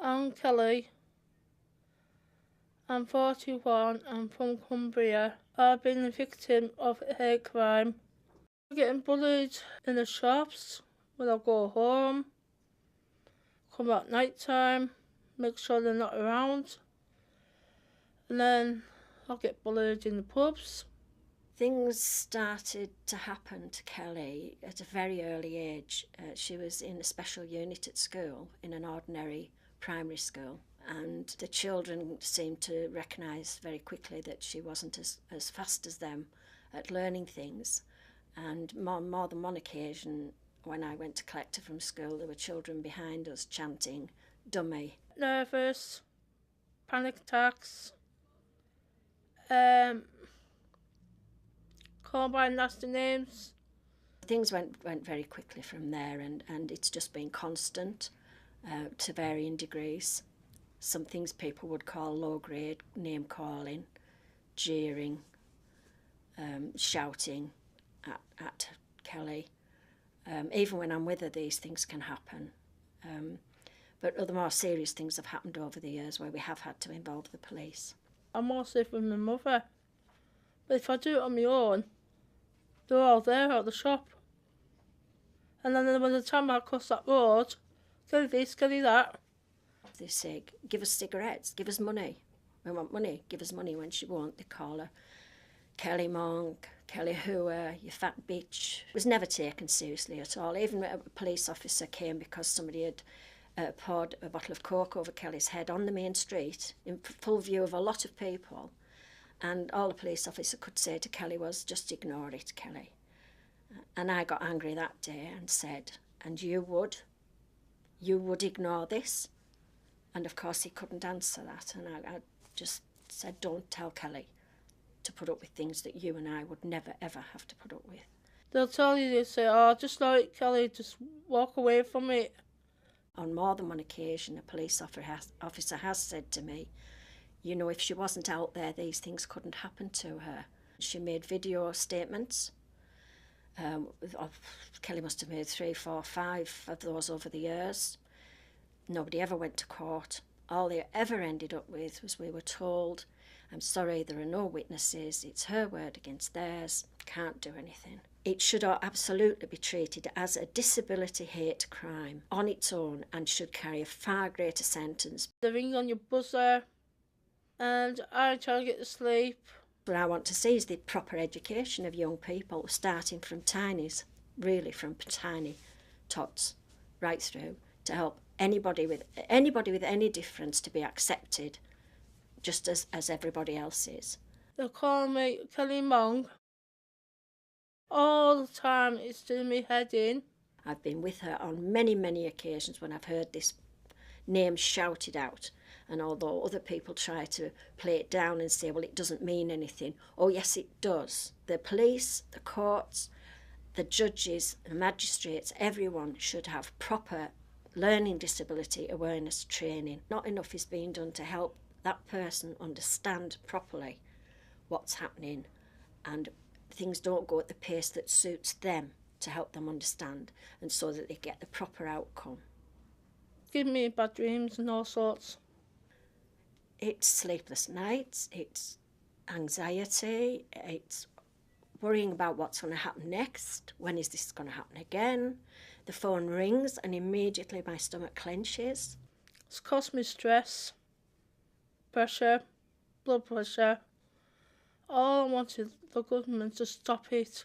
I'm Kelly. I'm 41. I'm from Cumbria. I've been a victim of hate crime. I'm getting bullied in the shops when I go home, come at night time, make sure they're not around, and then I'll get bullied in the pubs. Things started to happen to Kelly at a very early age. She was in a special unit at school, in an ordinary primary school, and the children seemed to recognise very quickly that she wasn't as fast as them at learning things. And more than one occasion, when I went to collect her from school, there were children behind us chanting, "Dummy." Nervous, panic attacks, called by nasty names. Things went very quickly from there, and it's just been constant to varying degrees. Some things people would call low-grade name calling, jeering, shouting at Kelly. Even when I'm with her, these things can happen. But other more serious things have happened over the years where we have had to involve the police. I'm more safe with my mother. But if I do it on my own, they're all there at the shop. And then by the time I cross that road, get this, get that. They say, "Give us cigarettes, give us money. We want money, give us money." When she won't, they call her Kelly Monk, Kelly Hooer, you fat bitch. It was never taken seriously at all. Even when a police officer came because somebody had poured a bottle of Coke over Kelly's head on the main street in full view of a lot of people, and all the police officer could say to Kelly was, "Just ignore it, Kelly." And I got angry that day and said, "And you would ignore this?" And of course he couldn't answer that, and I just said, "Don't tell Kelly to put up with things that you and I would never ever have to put up with." They'll tell you, they say, "Oh, just like Kelly, just walk away from it." On more than one occasion, a police officer has said to me, "You know, if she wasn't out there, these things couldn't happen to her." She made video statements. Kelly must have made 3, 4, 5 of those over the years. Nobody ever went to court. All they ever ended up with was, we were told, "I'm sorry, there are no witnesses. It's her word against theirs. Can't do anything." It should absolutely be treated as a disability hate crime on its own and should carry a far greater sentence. They ring on your buzzer, and I try to get to sleep. What I want to see is the proper education of young people, starting from tinies, really from tiny tots, right through, to help anybody with any difference to be accepted just as everybody else is. They call me Kelly Monk. All the time it's doing me head in. I've been with her on many, many occasions when I've heard this name shouted out, and although other people try to play it down and say, well, it doesn't mean anything, oh yes it does. The police, the courts, the judges, the magistrates, everyone should have proper learning disability awareness training. Not enough is being done to help that person understand properly what's happening, and things don't go at the pace that suits them, to help them understand and so that they get the proper outcome. Give me bad dreams and all sorts. It's sleepless nights, it's anxiety, it's worrying about what's going to happen next. When is this going to happen again? The phone rings and immediately my stomach clenches. It's caused me stress, pressure, blood pressure. All I want is the government to stop it.